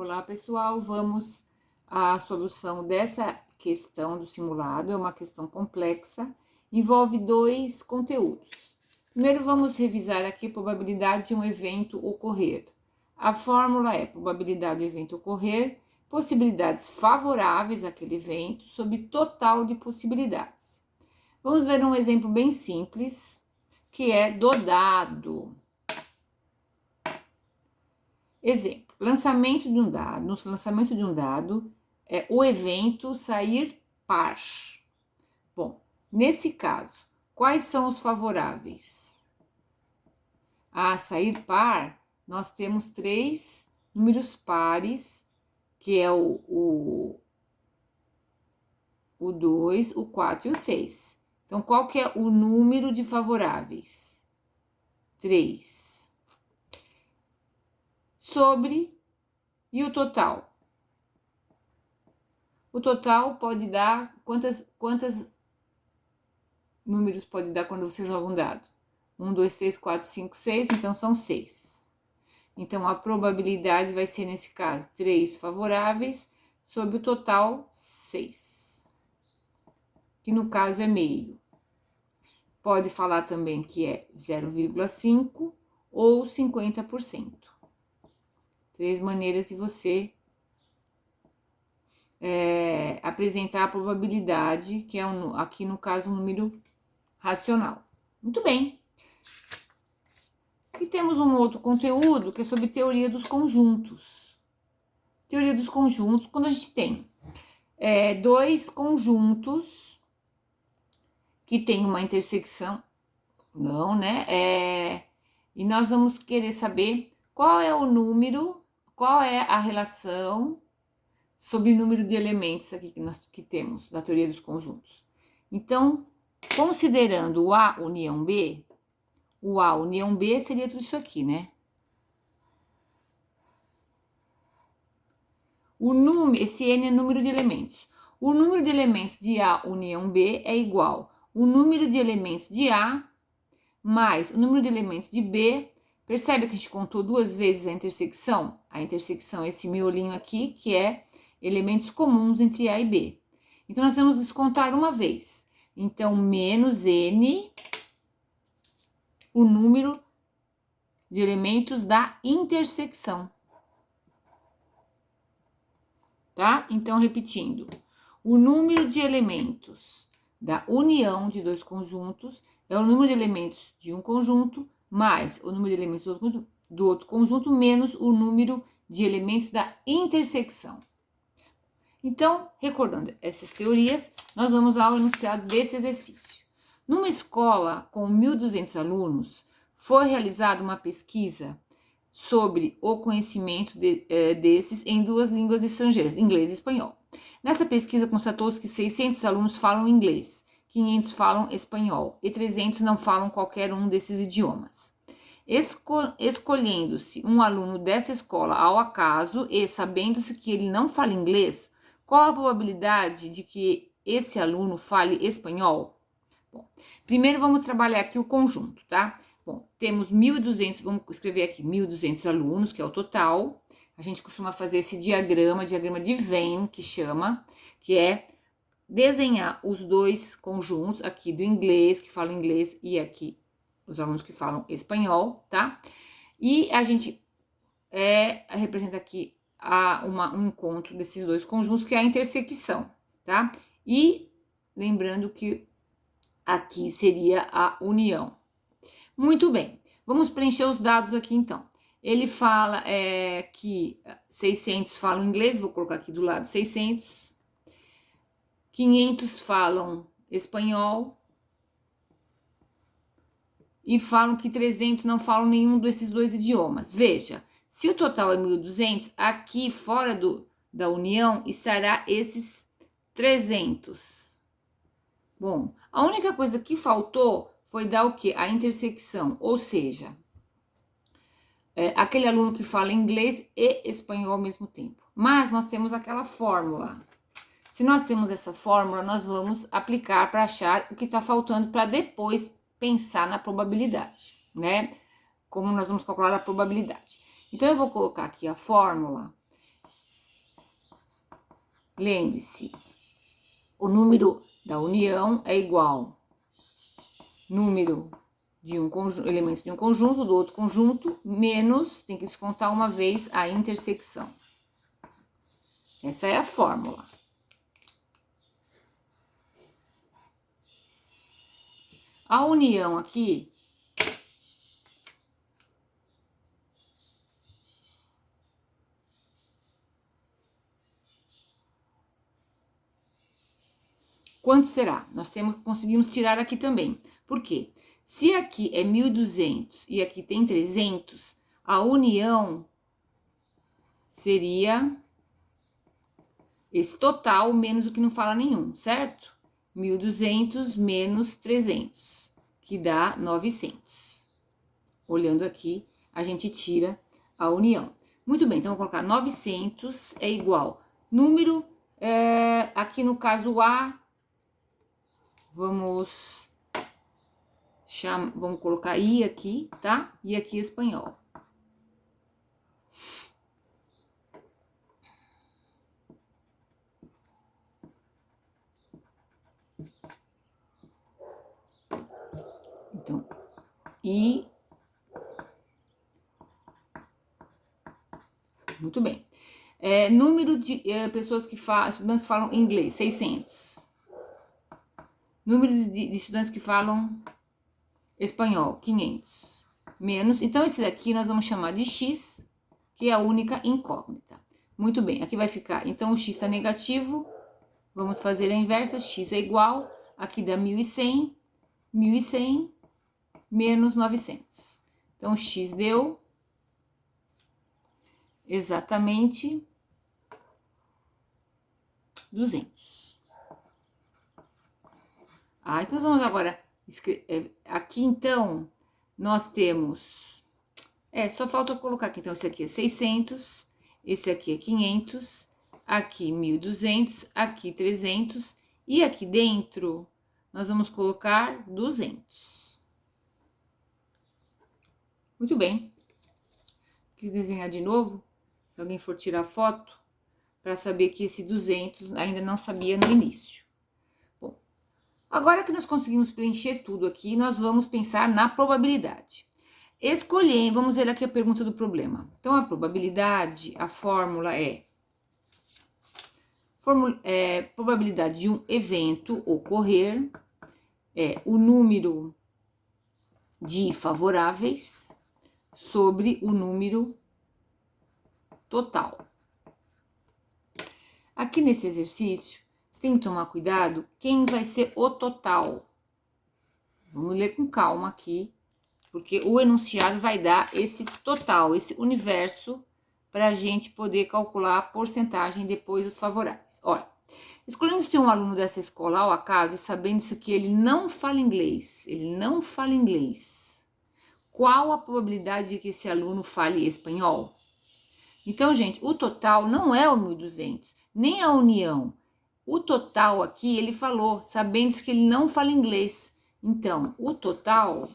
Olá, pessoal, vamos à solução dessa questão do simulado. É uma questão complexa, envolve dois conteúdos. Primeiro, vamos revisar aqui a probabilidade de um evento ocorrer. A fórmula é probabilidade do evento ocorrer, possibilidades favoráveis àquele evento, sobre total de possibilidades. Vamos ver um exemplo bem simples, que é do dado. Exemplo, lançamento de um dado. No lançamento de um dado, o evento sair par. Bom, nesse caso, quais são os favoráveis? A sair par, nós temos três números pares, que é o 2, o 4 e o 6. Então, qual que é o número de favoráveis? 3. Sobre, e o total? O total pode dar, quantos números pode dar quando você joga um dado? 1, 2, 3, 4, 5, 6, então são 6. Então, a probabilidade vai ser, nesse caso, 3 favoráveis sobre o total 6, que no caso é meio. Pode falar também que é 0,5 ou 50%. Três maneiras de você apresentar a probabilidade, que é aqui no caso um número racional. Muito bem. E temos um outro conteúdo que é sobre teoria dos conjuntos. Teoria dos conjuntos, quando a gente tem dois conjuntos que tem uma intersecção, não, né? E nós vamos querer saber qual é o número, qual é a relação sobre o número de elementos aqui que temos da teoria dos conjuntos. Então, considerando o A união B, o A união B seria tudo isso aqui, né? Esse N é número de elementos. O número de elementos de A união B é igual o número de elementos de A mais o número de elementos de B. Percebe que a gente contou duas vezes a intersecção? A intersecção é esse miolinho aqui, que é elementos comuns entre A e B. Então, nós vamos descontar uma vez. Então, menos N, o número de elementos da intersecção. Tá? Então, repetindo. O número de elementos da união de dois conjuntos é o número de elementos de um conjunto mais o número de elementos do outro conjunto menos o número de elementos da intersecção. Então, recordando essas teorias, nós vamos ao enunciado desse exercício. Numa escola com 1.200 alunos, foi realizada uma pesquisa sobre o conhecimento desses em duas línguas estrangeiras, inglês e espanhol. Nessa pesquisa, constatou-se que 600 alunos falam inglês, 500 falam espanhol e 300 não falam qualquer um desses idiomas. Escolhendo-se um aluno dessa escola ao acaso e sabendo-se que ele não fala inglês, qual a probabilidade de que esse aluno fale espanhol? Bom, primeiro vamos trabalhar aqui o conjunto, tá? Bom, temos 1.200, vamos escrever aqui 1.200 alunos, que é o total. A gente costuma fazer esse diagrama de Venn, que chama, que é desenhar os dois conjuntos, aqui do inglês, que fala inglês, e aqui os alunos que falam espanhol, tá? E a gente representa aqui um encontro desses dois conjuntos, que é a intersecção, tá? E lembrando que aqui seria a união. Muito bem, vamos preencher os dados aqui então. Ele fala que 600 falam inglês, vou colocar aqui do lado 600. 500 falam espanhol. E falam que 300 não falam nenhum desses dois idiomas. Veja, se o total é 1.200, aqui fora da união estará esses 300. Bom, a única coisa que faltou foi dar o quê? A intersecção, ou seja, aquele aluno que fala inglês e espanhol ao mesmo tempo. Mas nós temos aquela fórmula. Se nós temos essa fórmula, nós vamos aplicar para achar o que está faltando para depois pensar na probabilidade, né? Como nós vamos calcular a probabilidade. Então, eu vou colocar aqui a fórmula lembre-se, o número da união é igual número de um conjunto, elementos de um conjunto, do outro conjunto, menos, tem que descontar uma vez a intersecção. Essa é a fórmula. A união aqui quanto será? Nós conseguimos tirar aqui também. Por quê? Se aqui é 1.200 e aqui tem 300, a união seria esse total menos o que não fala nenhum, certo? 1.200 menos 300, que dá 900. Olhando aqui, a gente tira a união. Muito bem, então vou colocar 900 é igual número, aqui no caso A, vamos colocar I aqui, tá? E aqui espanhol. Então, I. Muito bem. Número de pessoas estudantes que falam inglês, 600. Número de estudantes que falam espanhol, 500. Menos, então esse daqui nós vamos chamar de x, que é a única incógnita. Muito bem, aqui vai ficar, então o x está negativo, vamos fazer a inversa, x é igual, aqui dá 1.100, 1.100 menos 900. Então, x deu exatamente 200. Então nós vamos agora escrever. Aqui, então, nós temos... só falta eu colocar aqui. Então, esse aqui é 600, esse aqui é 500, aqui 1.200, aqui 300, e aqui dentro nós vamos colocar 200. Muito bem. Quis desenhar de novo, se alguém for tirar foto, para saber que esse 200 ainda não sabia no início. Bom, agora que nós conseguimos preencher tudo aqui, nós vamos pensar na probabilidade. Vamos ver aqui a pergunta do problema. Então, a probabilidade, a fórmula é probabilidade de um evento ocorrer, o número de favoráveis sobre o número total. Aqui nesse exercício, você tem que tomar cuidado quem vai ser o total. Vamos ler com calma aqui, porque o enunciado vai dar esse total, esse universo, para a gente poder calcular a porcentagem depois dos favoráveis. Olha, escolhendo ser um aluno dessa escola ao acaso e sabendo que ele não fala inglês, qual a probabilidade de que esse aluno fale espanhol? Então, gente, o total não é o 1.200, nem a união. O total aqui, ele falou, sabendo que ele não fala inglês. Então, o total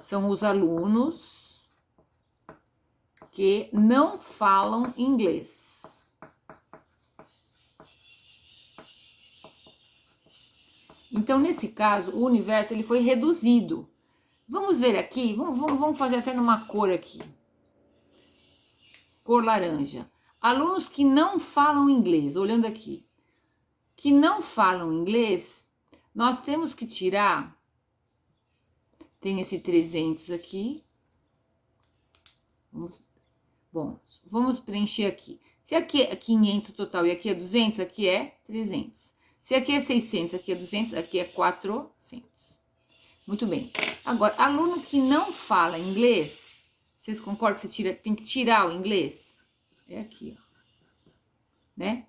são os alunos que não falam inglês. Então, nesse caso, o universo ele foi reduzido. Vamos ver aqui, vamos fazer até numa cor aqui. Cor laranja. Alunos que não falam inglês, olhando aqui, que não falam inglês, nós temos que tirar, tem esse 300 aqui, vamos preencher aqui. Se aqui é 500 o total e aqui é 200, aqui é 300. Se aqui é 600, aqui é 200, aqui é 400. Muito bem. Agora, aluno que não fala inglês, vocês concordam que você tem que tirar o inglês? É aqui, ó. Né?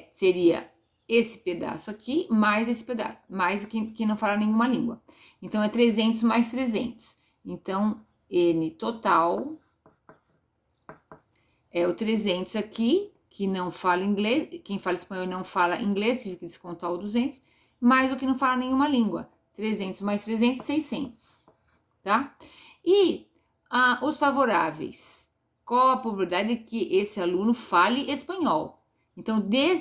Seria esse pedaço aqui, mais esse pedaço, mais que não fala nenhuma língua. Então, é 300 mais 300. Então, N total é o 300 aqui, que não fala inglês, quem fala espanhol não fala inglês, tive que descontar o 200, mais o que não fala nenhuma língua. 300 mais 300, 600, tá? E os favoráveis, qual a probabilidade de que esse aluno fale espanhol? Então,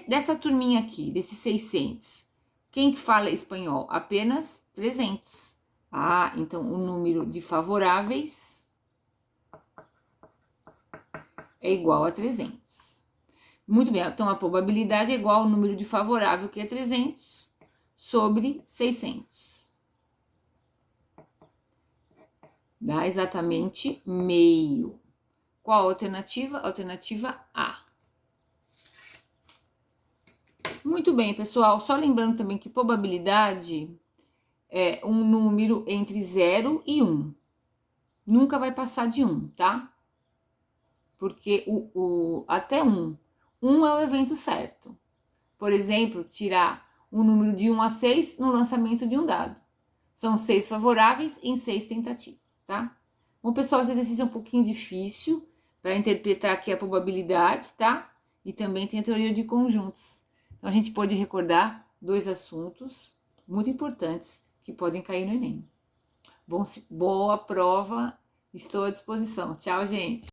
dessa turminha aqui, desses 600, quem que fala espanhol? Apenas 300. Ah, então o número de favoráveis é igual a 300. Muito bem, então a probabilidade é igual ao número de favorável, que é 300, sobre 600. Dá exatamente meio. Qual a alternativa? Alternativa A. Muito bem, pessoal. Só lembrando também que probabilidade é um número entre 0 e 1. Nunca vai passar de 1, tá? Porque até 1. 1 é o evento certo. Por exemplo, tirar um número de 1 a 6 no lançamento de um dado. São 6 favoráveis em 6 tentativas, tá? Bom, pessoal, esse exercício é um pouquinho difícil para interpretar aqui a probabilidade, tá? E também tem a teoria de conjuntos. Então, a gente pode recordar dois assuntos muito importantes que podem cair no Enem. Boa prova, estou à disposição. Tchau, gente!